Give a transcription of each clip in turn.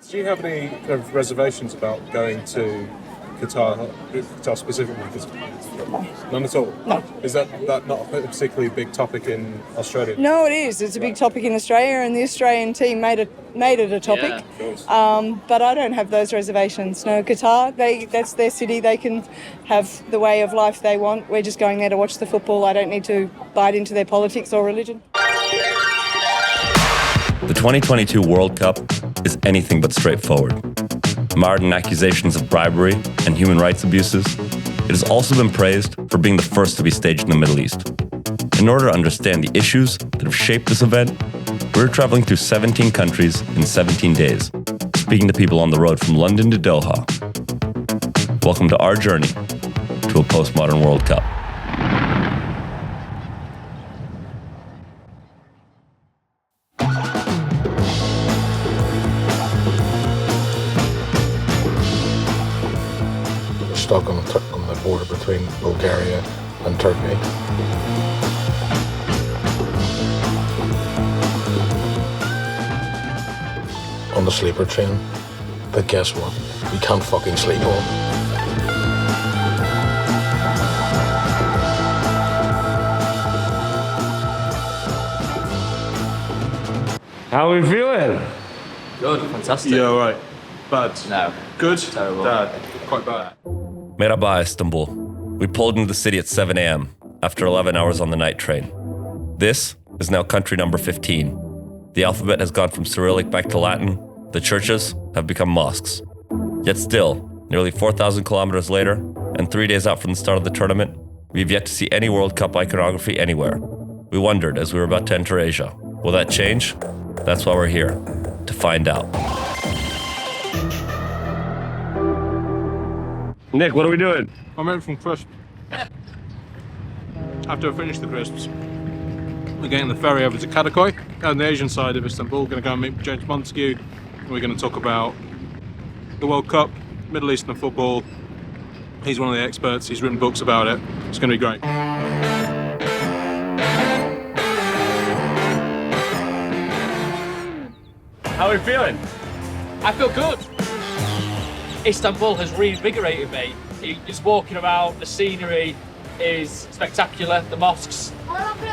Do you have any kind of reservations about going to Qatar specifically? None at all? No. Is that not a particularly big topic in Australia? No, it is. It's a big topic in Australia, and the Australian team made it a topic. Yeah, of course. But I don't have those reservations. No, Qatar, that's their city. They can have the way of life they want. We're just going there to watch the football. I don't need to bite into their politics or religion. The 2022 World Cup is anything but straightforward. Marred in accusations of bribery and human rights abuses, it has also been praised for being the first to be staged in the Middle East. In order to understand the issues that have shaped this event, we're traveling through 17 countries in 17 days, speaking to people on the road from London to Doha. Welcome to our journey to a postmodern World Cup. Stuck on the border between Bulgaria and Turkey. On the sleeper train, but guess what? We can't fucking sleep on. How are we feeling? Good, fantastic. Yeah, all right. Bad? No. Good? Terrible. Quite bad. Merhaba, Istanbul. We pulled into the city at 7 a.m. after 11 hours on the night train. This is now country number 15. The alphabet has gone from Cyrillic back to Latin. The churches have become mosques. Yet still, nearly 4,000 kilometers later, and 3 days out from the start of the tournament, we've yet to see any World Cup iconography anywhere. We wondered as we were about to enter Asia, will that change? That's why we're here, to find out. Nick, what are we doing? I'm in from crisps. After I finish the crisps, we're getting the ferry over to Qatar on the Asian side of Istanbul. We're going to go and meet James Montague. We're going to talk about the World Cup, Middle Eastern football. He's one of the experts. He's written books about it. It's going to be great. How are we feeling? I feel good. Istanbul has reinvigorated me. Just walking around, the scenery is spectacular. The mosques,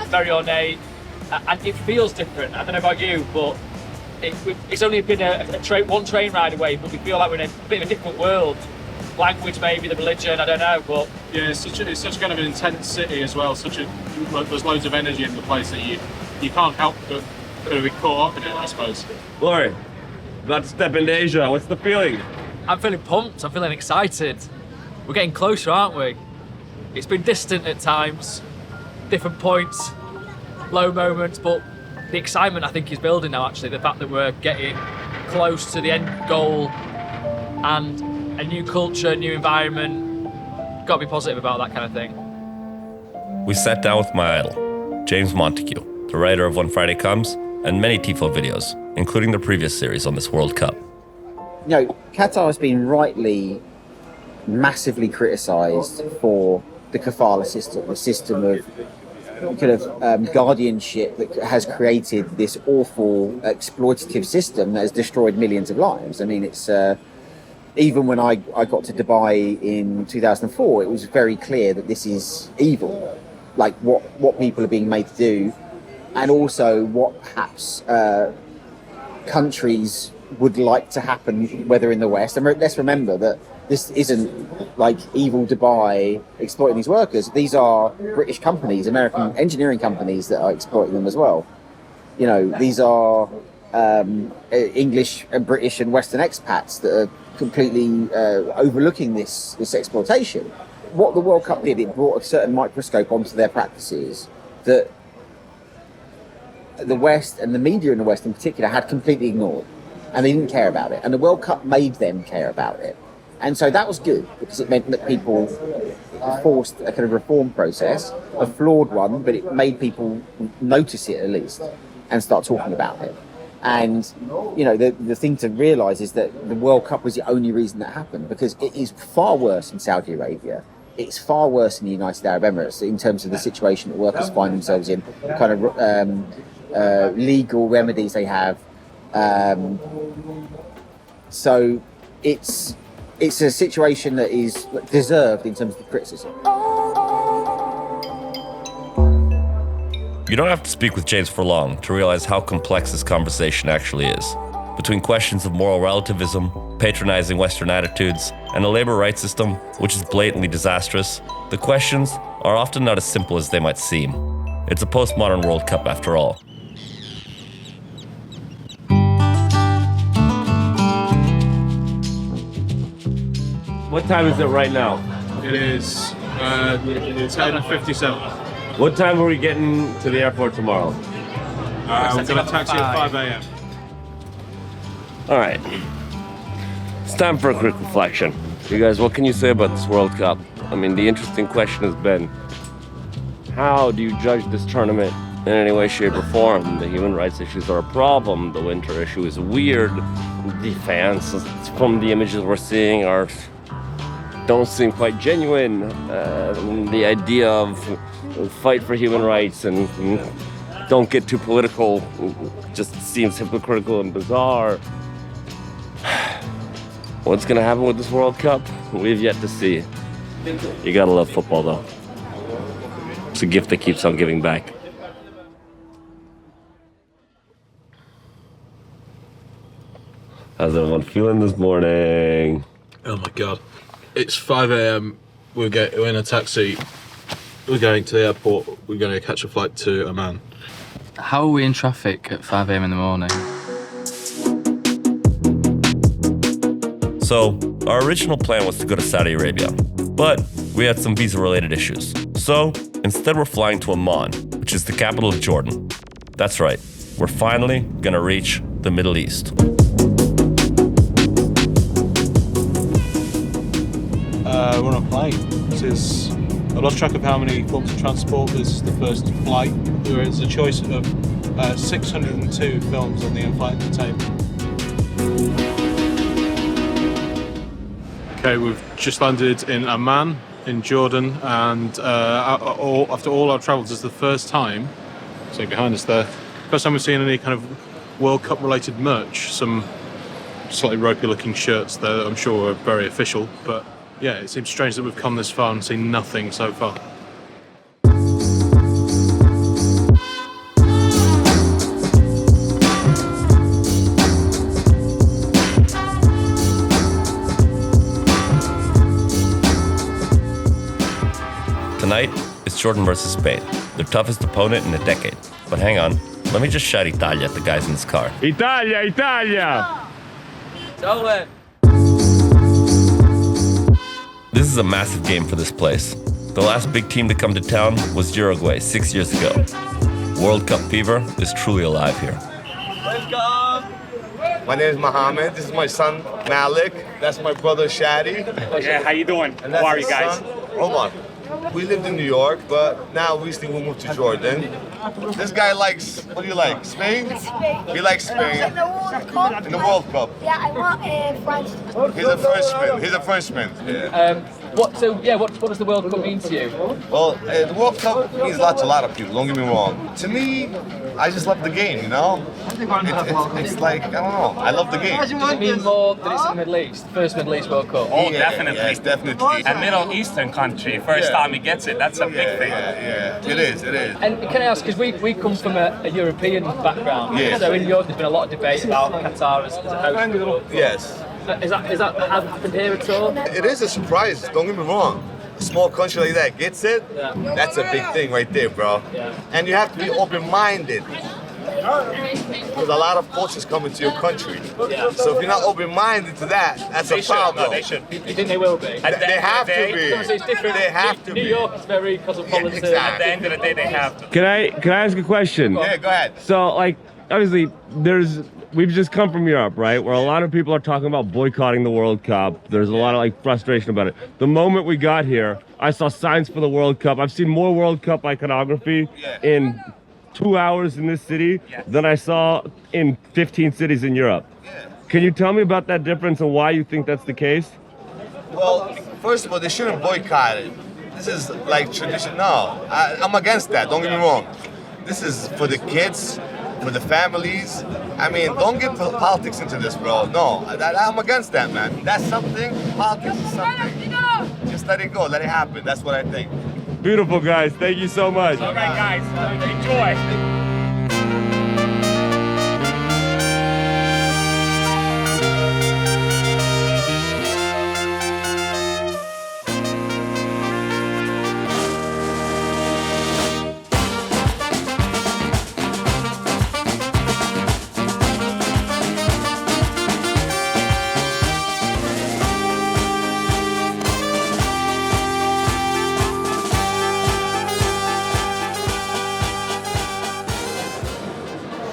very ornate, and it feels different. I don't know about you, but it's only been one train ride away, but we feel like we're in a bit of a different world. Language, maybe the religion, I don't know, but Yeah, it's such kind of an intense city as well. There's loads of energy in the place that you can't help but be caught up in it, I suppose. Laurie, about to step into Asia. What's the feeling? I'm feeling pumped, I'm feeling excited. We're getting closer, aren't we? It's been distant at times, different points, low moments, but the excitement I think is building now actually. The fact that we're getting close to the end goal and a new culture, new environment, got to be positive about that kind of thing. We sat down with my idol, James Montague, the writer of When Friday Comes and many Tifo videos, including the previous series on this World Cup. You know, Qatar has been rightly massively criticised for the kafala system, the system of kind of guardianship that has created this awful exploitative system that has destroyed millions of lives. I mean, it's even when I got to Dubai in 2004, it was very clear that this is evil, like what people are being made to do, and also what perhaps countries would like to happen, whether in the West. And let's remember that this isn't like evil Dubai exploiting these workers. These are British companies, American engineering companies that are exploiting them as well. You know, these are English and British and Western expats that are completely overlooking this exploitation. What the World Cup did, it brought a certain microscope onto their practices that the West and the media in the West in particular had completely ignored, and they didn't care about it. And the World Cup made them care about it. And so that was good, because it meant that people forced a kind of reform process, a flawed one, but it made people notice it at least and start talking about it. And, you know, the thing to realise is that the World Cup was the only reason that happened, because it is far worse in Saudi Arabia. It's far worse in the United Arab Emirates in terms of the situation that workers find themselves in, the kind of legal remedies they have. So it's a situation that is deserved in terms of the criticism. You don't have to speak with James for long to realize how complex this conversation actually is. Between questions of moral relativism, patronizing Western attitudes, and a labor rights system which is blatantly disastrous, the questions are often not as simple as they might seem. It's a postmodern World Cup after all. What time is it right now? It is 10:57. What time are we getting to the airport tomorrow? We're going to taxi at 5 a.m. All right. It's time for a quick reflection. You guys, what can you say about this World Cup? I mean, the interesting question has been, how do you judge this tournament in any way, shape, or form? The human rights issues are a problem. The winter issue is weird. The fans, from the images we're seeing, don't seem quite genuine. The idea of fight for human rights and don't get too political just seems hypocritical and bizarre. What's gonna happen with this World Cup? We've yet to see. You gotta love football though. It's a gift that keeps on giving back. How's everyone feeling this morning? Oh my God. It's 5 a.m. We're in a taxi. We're going to the airport. We're going to catch a flight to Amman. How are we in traffic at 5 a.m. in the morning? So, our original plan was to go to Saudi Arabia, but we had some visa-related issues. So, instead we're flying to Amman, which is the capital of Jordan. That's right, we're finally gonna reach the Middle East. We're on a plane. I lost track of how many forms of transport. This is the first flight. There is a choice of 602 films on the in-flight entertainment. Okay, we've just landed in Amman, in Jordan, and after all our travels, this is the first time, so behind us there, first time we've seen any kind of World Cup related merch. Some slightly ropey looking shirts that I'm sure are very official, but yeah, it seems strange that we've come this far and seen nothing so far. Tonight, it's Jordan versus Spain, their toughest opponent in a decade. But hang on, let me just shout Italia at the guys in this car. Italia, Italia! This is a massive game for this place. The last big team to come to town was Uruguay 6 years ago. World Cup fever is truly alive here. My name is Mohammed. This is my son Malik. That's my brother Shadi. Yeah, how you doing? And How are you his guys? son, Oman. We lived in New York, but now recently we moved to Jordan. This guy likes, what do you like? Spain? He likes Spain. In the World Cup. In the World Cup. Yeah, I want France. He's a Frenchman. He's a Frenchman. Yeah. What does the World Cup mean to you? Well, the World Cup means a lot to a lot of people, don't get me wrong. To me, I just love the game, you know? It's like, I don't know, I love the game. Does it mean more that it's in the Middle East? First Middle East World Cup? Oh, definitely. Yes, definitely. A Middle Eastern country, first time he gets it, that's a big thing. Yeah, it is. And can I ask, because we come from a European background, Yeah. so in Europe there's been a lot of debate about Qatar as a host. Yes. Has that happened here at all? It is a surprise, don't get me wrong. A small country like that gets it, that's a big thing right there, bro. Yeah. And you have to be open-minded. Because a lot of cultures come into your country. Yeah. So if you're not open-minded to that, that's a problem. No, they should. You think they will be? They have to be. Obviously it's different. They have to New be. York is very cosmopolitan. Yeah, exactly. At the end of the day, they have to. Can I ask a question? Yeah, go ahead. So, like, obviously, we've just come from Europe, right? Where a lot of people are talking about boycotting the World Cup. There's a lot of, like, frustration about it. The moment we got here, I saw signs for the World Cup. I've seen more World Cup iconography in 2 hours in this city than I saw in 15 cities in Europe. Can you tell me about that difference and why you think that's the case? Well, first of all, they shouldn't boycott it. This is like tradition. No, I'm against that. Don't get me wrong. This is for the kids. for the families. I mean, don't get politics into this, bro. No, I'm against that, man. That's something. Politics is something. Just let it go. Let it happen. That's what I think. Beautiful, guys. Thank you so much. All right, guys. Enjoy.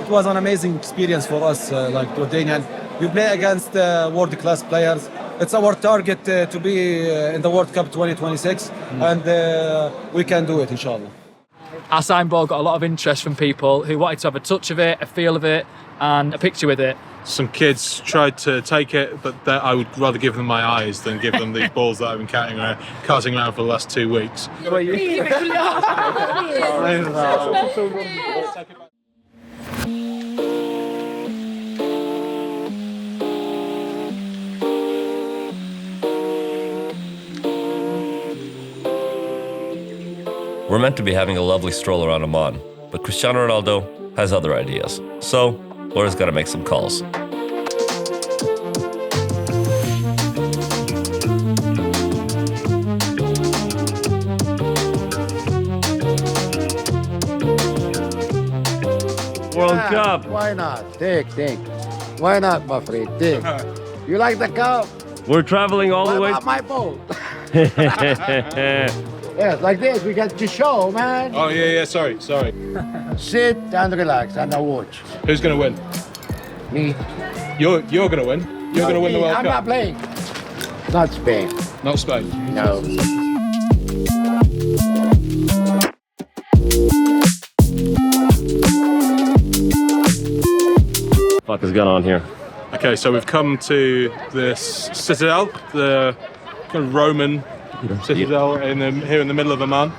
It was an amazing experience for us, like Jordanian. We play against world-class players. It's our target to be in the World Cup 2026, and we can do it, inshallah. Our signboard got a lot of interest from people who wanted to have a touch of it, a feel of it, and a picture with it. Some kids tried to take it, but I would rather give them my eyes than give them these balls that I've been carting around for the last 2 weeks. We're meant to be having a lovely stroll around Amman, but Cristiano Ronaldo has other ideas. So, Laura's got to make some calls. World Cup. Why not? Take. Why not, my friend? Take. You like the cup? We're traveling all the way. My boat. Yes, like this. We got to show, man. Oh, yeah, sorry. Sit and relax and now watch. Who's going to win? Me. You're going to win. You're going to win the World I'm Cup. not playing. Not Spain. Not Spain. No. What is going on here? Okay, so we've come to this citadel, the kind of Roman citadel here in the middle of Amman.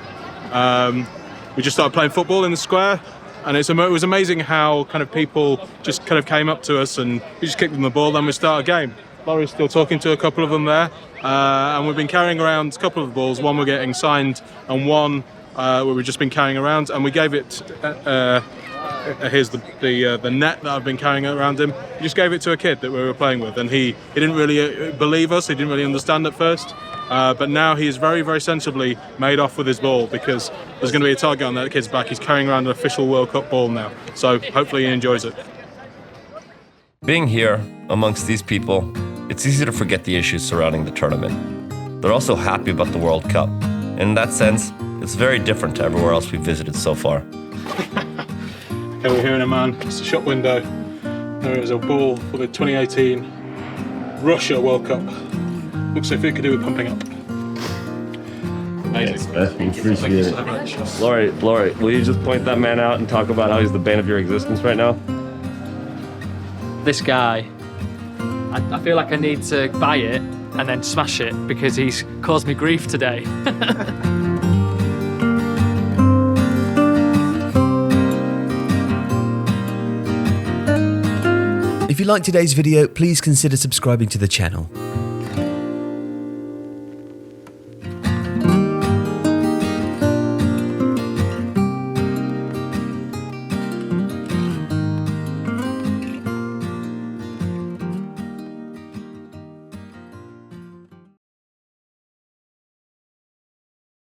We just started playing football in the square, and it was amazing how kind of people just kind of came up to us and we just kicked them the ball, then we start a game. Laurie's still talking to a couple of them there, and we've been carrying around a couple of the balls. One we're getting signed, and one where we've just been carrying around, and we gave it. Here's the net that I've been carrying around him. We just gave it to a kid that we were playing with, and he didn't really believe us. He didn't really understand at first, but now he is very, very sensibly made off with his ball because there's going to be a target on that kid's back. He's carrying around an official World Cup ball now, so hopefully he enjoys it. Being here amongst these people, it's easy to forget the issues surrounding the tournament. They're also happy about the World Cup. In that sense, it's very different to everywhere else we've visited so far. Okay, we're here in Amman. It's a shop window. There is a ball for the 2018 Russia World Cup. Looks like it could do with pumping up. Amazing. Appreciate it. Laurie, will you just point that man out and talk about how he's the bane of your existence right now? This guy, I feel like I need to buy it and then smash it because he's caused me grief today. If you liked today's video, please consider subscribing to the channel.